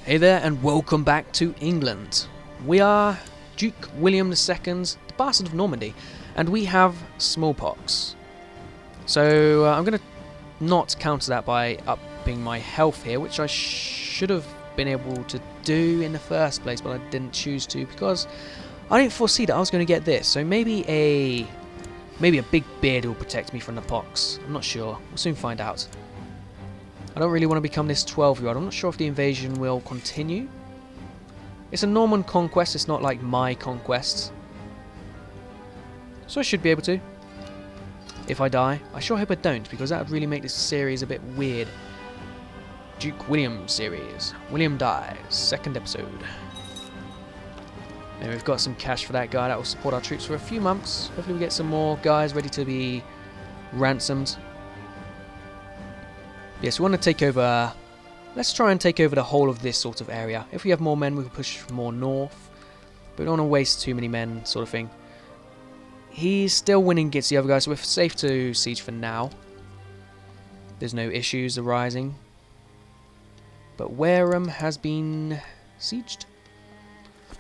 Hey there and welcome back to England. We are Duke William II, the Bastard of Normandy, and we have smallpox. So I'm going to not counter that by upping my health here, which I should have been able to do in the first place, but I didn't choose to because I didn't foresee that I was going to get this. So maybe a big beard will protect me from the pox. I'm not sure. We'll soon find out. I don't really want to become this 12-year-old. I'm not sure if the invasion will continue. It's a Norman conquest, it's not like my conquest. So I should be able to. If I die. I sure hope I don't, because that would really make this series a bit weird. Duke William series. William dies. Second episode. And we've got some cash for that guy. That will support our troops for a few months. Hopefully we get some more guys ready to be ransomed. Yes, we want to take over. Let's try and take over the whole of this sort of area. If we have more men, we can push more north. But we don't want to waste too many men, sort of thing. He's still winning against the other guys, so we're safe to siege for now. There's no issues arising. But Wareham has been sieged.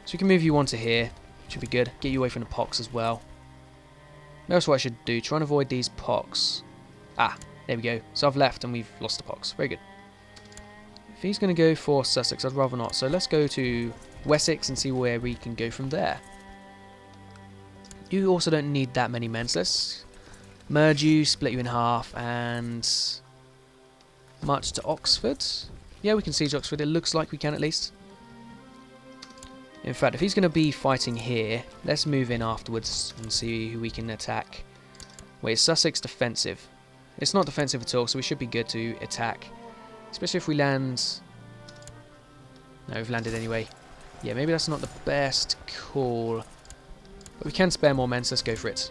So we can move you on to here. Should be good. Get you away from the pox as well. That's what I should do. Try and avoid these pox. Ah. There we go. So I've left and we've lost the pox. Very good. If he's going to go for Sussex, I'd rather not. So let's go to Wessex and see where we can go from there. You also don't need that many men. So let's merge you, split you in half, and march to Oxford. Yeah, we can siege Oxford. It looks like we can at least. In fact, if he's going to be fighting here, let's move in afterwards and see who we can attack. Wait, is Sussex defensive? It's not defensive at all, so we should be good to attack. Especially if we land... No, we've landed anyway. Yeah, maybe that's not the best call. But we can spare more men, so let's go for it.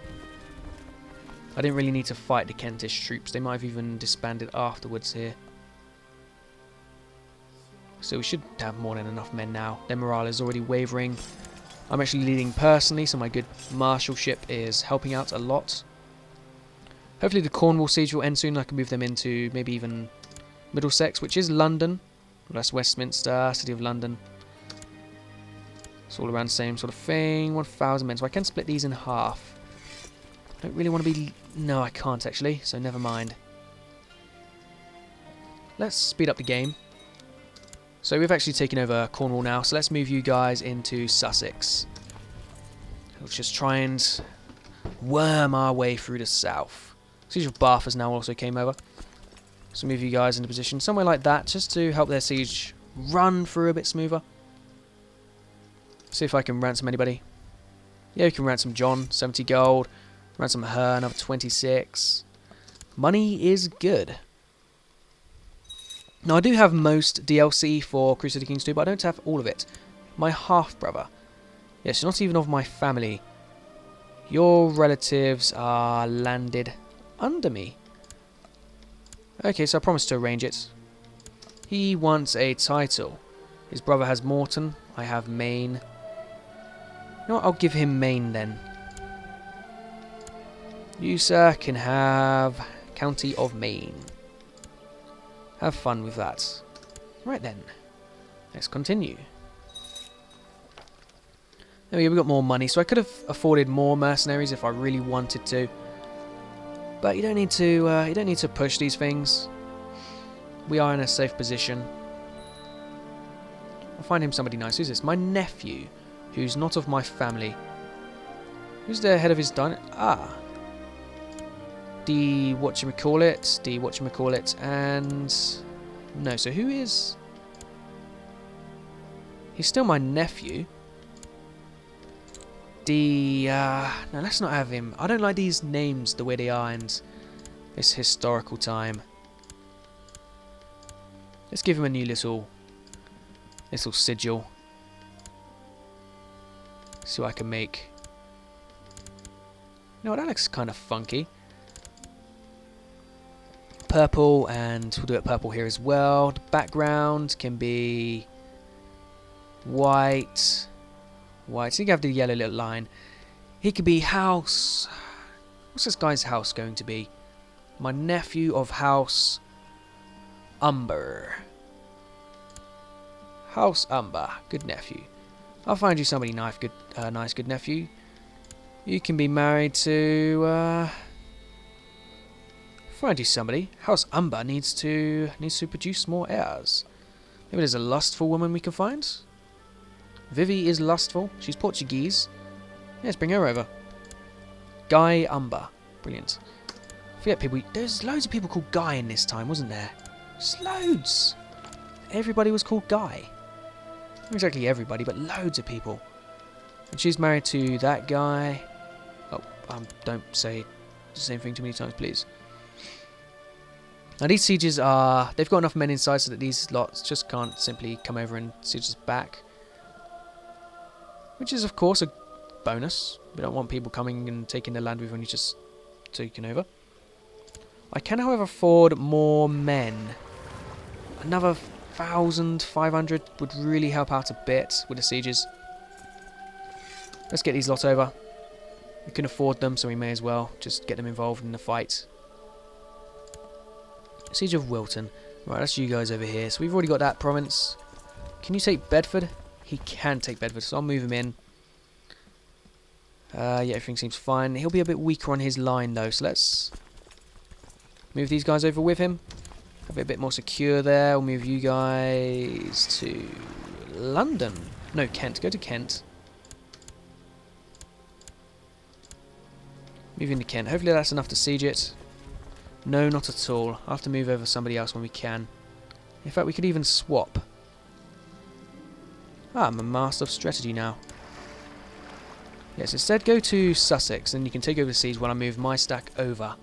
I didn't really need to fight the Kentish troops. They might have even disbanded afterwards here. So we should have more than enough men now. Their morale is already wavering. I'm actually leading personally, so my good marshalship is helping out a lot. Hopefully the Cornwall siege will end soon. I can move them into maybe even Middlesex, which is London. Well, that's Westminster, City of London. It's all around the same sort of thing. 1,000 men. So I can split these in half. I don't really want to be... No, I can't actually. So never mind. Let's speed up the game. So we've actually taken over Cornwall now. So let's move you guys into Sussex. Let's just try and worm our way through the south. Siege of Bath has now also came over. So move you guys into position somewhere like that, just to help their siege run through a bit smoother. See if I can ransom anybody. Yeah, we can ransom John, 70 gold. Ransom her, another 26. Money is good. Now, I do have most DLC for Crusader Kings II, but I don't have all of it. My half-brother. Yes, not even of my family. Your relatives are landed under me. Okay, so I promised to arrange it. He wants a title. His brother has Morton. I have Maine. You know what? I'll give him Maine then. You, sir, can have County of Maine. Have fun with that. Right then. Let's continue. There we go, we got more money. So I could have afforded more mercenaries if I really wanted to. But you don't need to push these things. We are in a safe position. I'll find him somebody nice. Who's this? My nephew, who's not of my family. Who's the head of his dynasty? Ah. The whatchamacallit, and... No, so who is... He's still my nephew. No, let's not have him. I don't like these names the way they are in this historical time. Let's give him a new little sigil. See what I can make. You know what, that looks kind of funky. Purple, and we'll do it purple here as well. The background can be white. White. So you can have the yellow little line. He could be House... What's this guy's house going to be? My nephew of House Umber. House Umber, good nephew. I'll find you somebody nice, good nephew. You can be married to. Find you somebody. House Umber needs to produce more heirs. Maybe there's a lustful woman we can find. Vivi is lustful. She's Portuguese. Let's bring her over. Guy Umber, brilliant. Forget people. There's loads of people called Guy in this time, wasn't there? Just loads. Everybody was called Guy. Not exactly everybody, but loads of people. And she's married to that guy. Oh, don't say the same thing too many times, please. Now these sieges are... They've got enough men inside so that these lots just can't simply come over and siege us back. Which is, of course, a bonus. We don't want people coming and taking the land we've only just taken over. I can, however, afford more men. Another 1,500 would really help out a bit with the sieges. Let's get these lot over. We can afford them, so we may as well just get them involved in the fight. Siege of Wilton. Right, that's you guys over here. So we've already got that province. Can you take Bedford? He can take Bedford, so I'll move him in. Yeah, everything seems fine. He'll be a bit weaker on his line, though, so let's move these guys over with him. Have it a bit more secure there. We'll move you guys to London. No, Kent. Go to Kent. Move into Kent. Hopefully that's enough to siege it. No, not at all. I'll have to move over somebody else when we can. In fact, we could even swap. Ah, I'm a master of strategy now. Yes, instead go to Sussex and you can take over the siege while I move my stack over.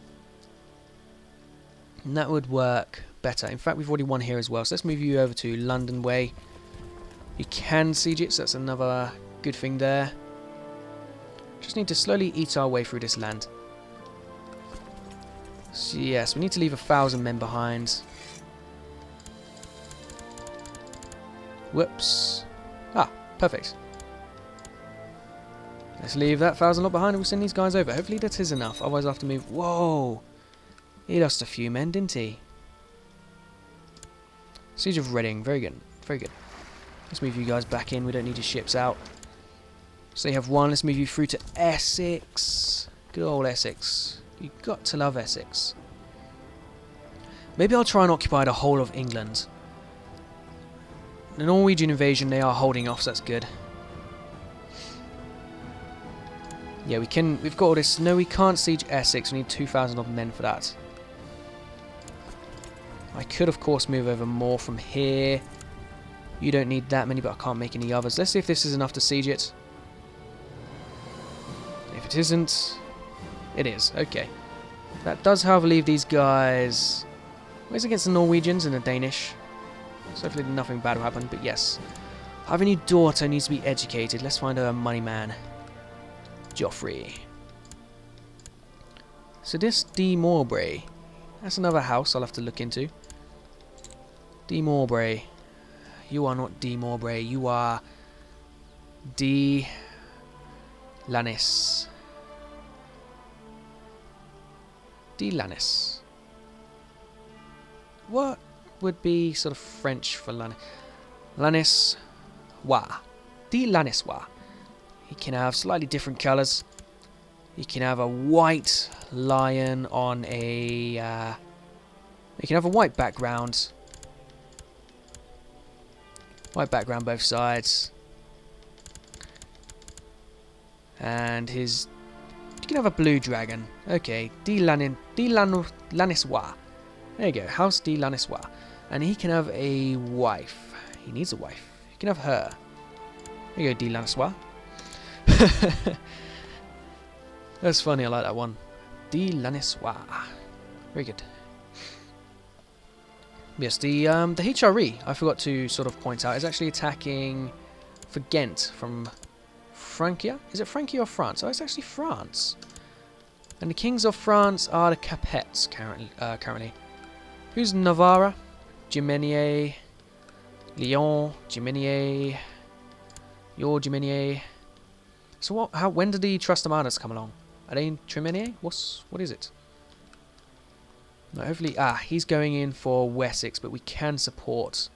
And that would work better. In fact, we've already won here as well, so let's move you over to London Way. You can siege it, so that's another good thing there. Just need to slowly eat our way through this land. So yes, we need to leave 1,000 men behind. Whoops. Ah, perfect. Let's leave that 1,000 lot behind and we'll send these guys over. Hopefully that is enough, otherwise I'll have to move... Whoa! He lost a few men, didn't he? Siege of Reading, very good, very good. Let's move you guys back in, we don't need your ships out. So you have one, let's move you through to Essex. Good old Essex. You've got to love Essex. Maybe I'll try and occupy the whole of England. The Norwegian invasion they are holding off, so that's good. Yeah, we can. We've got all this. No, we can't siege Essex. We need 2,000 of men for that. I could, of course, move over more from here. You don't need that many, but I can't make any others. Let's see if this is enough to siege it. If it isn't, it is. Okay. That does, however, leave these guys... Well, it's against the Norwegians and the Danish. So hopefully nothing bad will happen, but yes. I have a new daughter, needs to be educated. Let's find her a money man. Joffrey. So this de Mowbray. That's another house I'll have to look into. De Mowbray. You are not de Mowbray. You are de Lannis. De Lannis. What would be sort of French for Lannis? Lannis-wa. De Lannis-wa. He can have slightly different colours. He can have a white lion on a... he can have a white background. White background both sides. And his... You can have a blue dragon. Okay, Lanniswa. There you go, House de Lanniswa. And he can have a wife. He needs a wife. He can have her. There you go, de Lanniswa. That's funny, I like that one. De Lanniswa. Very good. Yes, the HRE, I forgot to sort of point out, is actually attacking for Ghent from Francia. Is it Francia or France? Oh, it's actually France. And the kings of France are the Capets currently. Who's Navarra? Jimenier, Lyon, Jimenier, your Jimenier. So what? How? When did the Trustamadas come along? Are they in Tremenier? What is it? No, hopefully, he's going in for Wessex, but we can support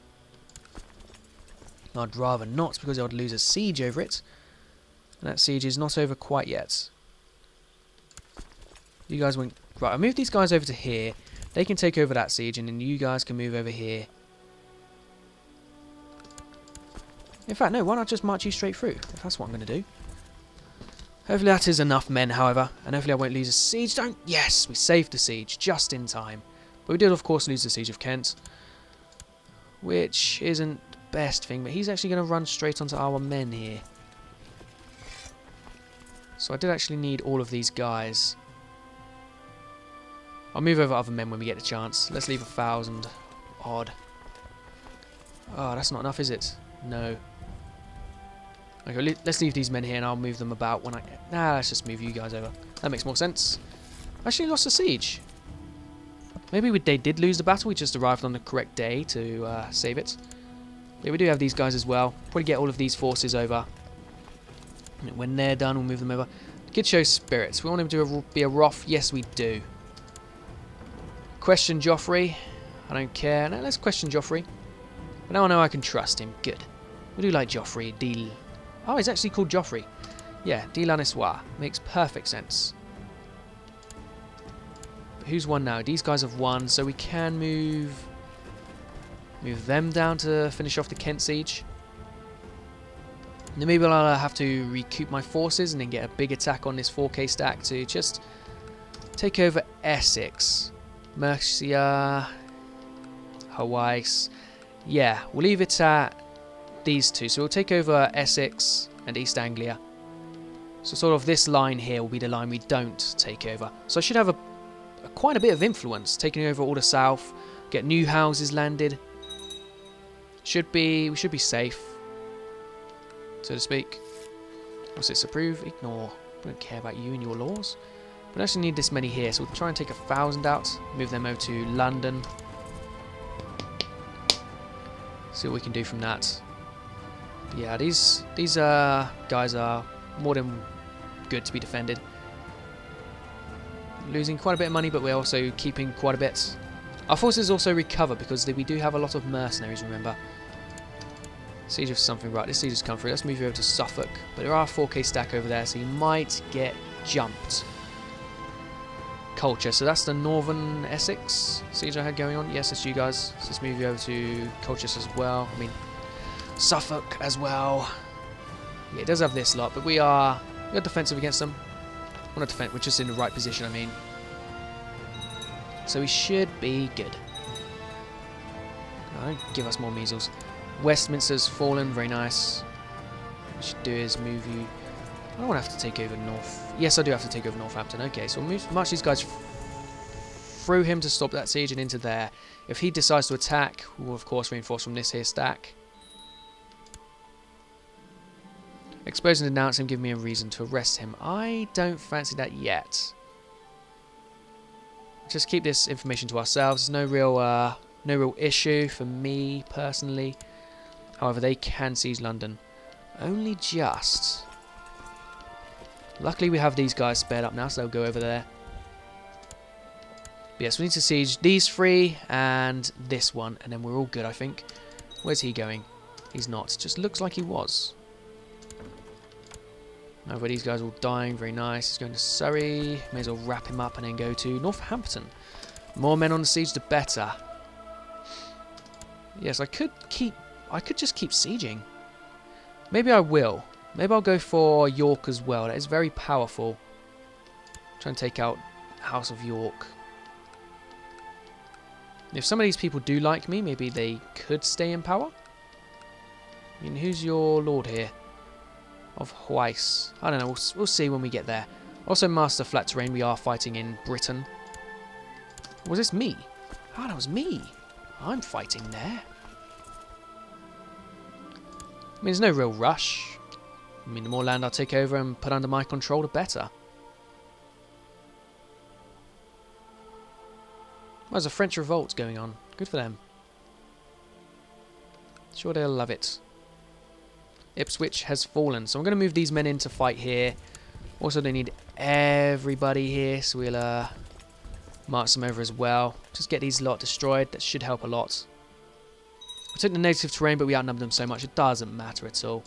I'd rather not, because I would lose a siege over it. And that siege is not over quite yet. You guys went... Right, I'll move these guys over to here. They can take over that siege, and then you guys can move over here. In fact, no, why not just march you straight through, if that's what I'm going to do. Hopefully that is enough men, however, and hopefully I won't lose a siege. Don't... Yes, we saved the siege, just in time. But we did, of course, lose the siege of Kent, which isn't the best thing, but he's actually going to run straight onto our men here. So I did actually need all of these guys. I'll move over other men when we get the chance. Let's leave 1,000 odd. Oh, that's not enough, is it? No. Okay, let's leave these men here and I'll move them about when I... Nah, let's just move you guys over. That makes more sense. I actually lost the siege. Maybe they did lose the battle, we just arrived on the correct day to save it. Yeah, we do have these guys as well. Probably get all of these forces over. When they're done, we'll move them over. The kid shows spirits. We want him to be a Roth. Yes, we do. Question Joffrey. I don't care. No, let's question Joffrey. But now I know I can trust him. Good. We do like Joffrey. Deal. Oh, he's actually called Joffrey. Yeah, de la Niçoise. Makes perfect sense. Who's won now? These guys have won, so we can move them down to finish off the Kent siege. And then maybe I'll have to recoup my forces and then get a big attack on this 4K stack to just take over Essex, Mercia, Hawaii. Yeah, we'll leave it at these two. So we'll take over Essex and East Anglia. So sort of this line here will be the line we don't take over. So I should have quite a bit of influence, taking over all the south, get new houses landed. We should be safe, so to speak. What's this? Approve? Ignore. We don't care about you and your laws. We actually need this many here, so we'll try and take 1,000 out. Move them over to London. See what we can do from that. But yeah, these guys are more than good to be defended. Losing quite a bit of money, but we're also keeping quite a bit. Our forces also recover because we do have a lot of mercenaries, remember. Siege of something. Right, this siege has come through. Let's move you over to Suffolk. But there are a 4K stack over there, so you might get jumped. Culture. So that's the northern Essex siege I had going on. Yes, that's you guys. So let's move you over to Colchester as well. I mean, Suffolk as well. Yeah, it does have this lot, but we're defensive against them. We're not defensive, we're just in the right position, I mean. So we should be good. Oh, don't give us more measles. Westminster's fallen, very nice. What we should do is move you... I don't want to have to take over North... Yes, I do have to take over Northampton. Okay, so we'll march these guys through him to stop that siege and into there. If he decides to attack, we'll of course reinforce from this here stack. Expose and denounce him, give me a reason to arrest him. I don't fancy that yet. Just keep this information to ourselves. There's no real issue for me personally. However, they can seize London. Only just. Luckily, we have these guys spared up now, so they'll go over there. But yes, we need to siege these three and this one, and then we're all good, I think. Where's he going? He's not. Just looks like he was. Over these guys are all dying, very nice. He's going to Surrey. May as well wrap him up and then go to Northampton. More men on the siege, the better. Yes, I could just keep sieging. Maybe I will. Maybe I'll go for York as well. That is very powerful. Try and take out House of York. If some of these people do like me, maybe they could stay in power. I mean, who's your lord here? Of Huais. I don't know, we'll see when we get there. Also, Master Flat Terrain, we are fighting in Britain. Was this me? Ah, that was me. I'm fighting there. I mean, there's no real rush. I mean, the more land I take over and put under my control, the better. Well, there's a French revolt going on. Good for them. Sure they'll love it. Ipswich has fallen, so I'm going to move these men in to fight here. Also, they need everybody here, so we'll march them over as well. Just get these lot destroyed. That should help a lot. took the native terrain, but we outnumbered them so much, it doesn't matter at all.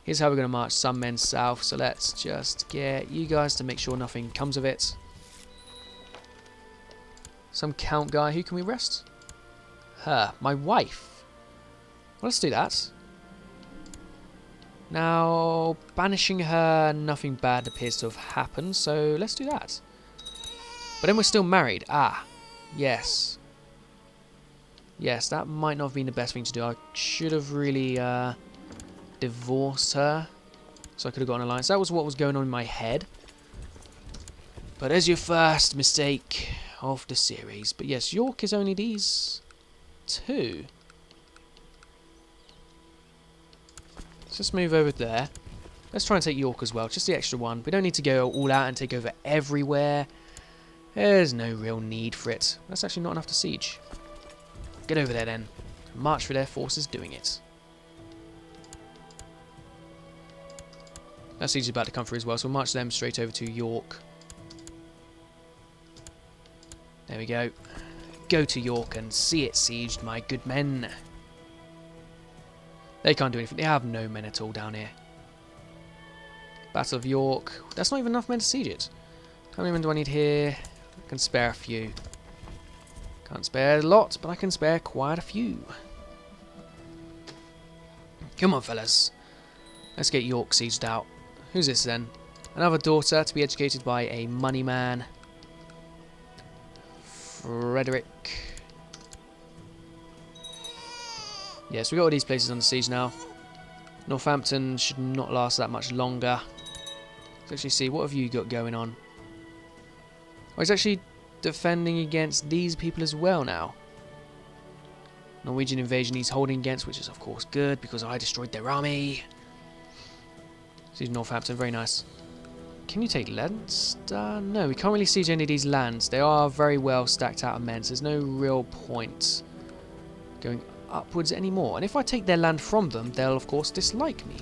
Here's how we're going to march some men south. So let's just get you guys to make sure nothing comes of it. Some count guy. Who can we rest? Her. My wife. Well, let's do that. Now, banishing her, nothing bad appears to have happened. So let's do that. But then we're still married. Ah, yes. Yes, that might not have been the best thing to do. I should have really divorced her, so I could have got an alliance. That was what was going on in my head. But as your first mistake of the series. But yes, York is only these two. Let's just move over there. Let's try and take York as well, just the extra one. We don't need to go all out and take over everywhere. There's no real need for it. That's actually not enough to siege. Get over there then. March for their forces doing it. That siege is about to come through as well, so we'll march them straight over to York. There we go. Go to York and see it sieged, my good men. They can't do anything. They have no men at all down here. Battle of York. That's not even enough men to siege it. How many men do I need here? I can spare a few. Can't spare a lot, but I can spare quite a few. Come on, fellas. Let's get York sieged out. Who's this then? Another daughter to be educated by a money man. Frederick. Yes, we got all these places under siege now. Northampton should not last that much longer. Let's actually see, what have you got going on? Oh, he's actually defending against these people as well now. Norwegian invasion he's holding against, which is of course good because I destroyed their army. Siege Northampton, very nice. Can you take Leinster? No, we can't really siege any of these lands. They are very well stacked out of men, so there's no real point going upwards anymore. And if I take their land from them, they'll of course dislike me.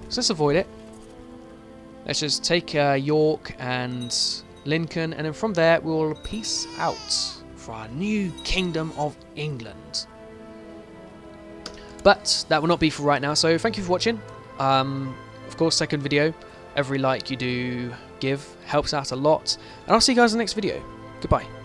So let's avoid it. Let's just take York and Lincoln, and then from there we'll peace out for our new Kingdom of England. But that will not be for right now, so thank you for watching. Of course, second video, every like you do give helps out a lot, and I'll see you guys in the next video. Goodbye.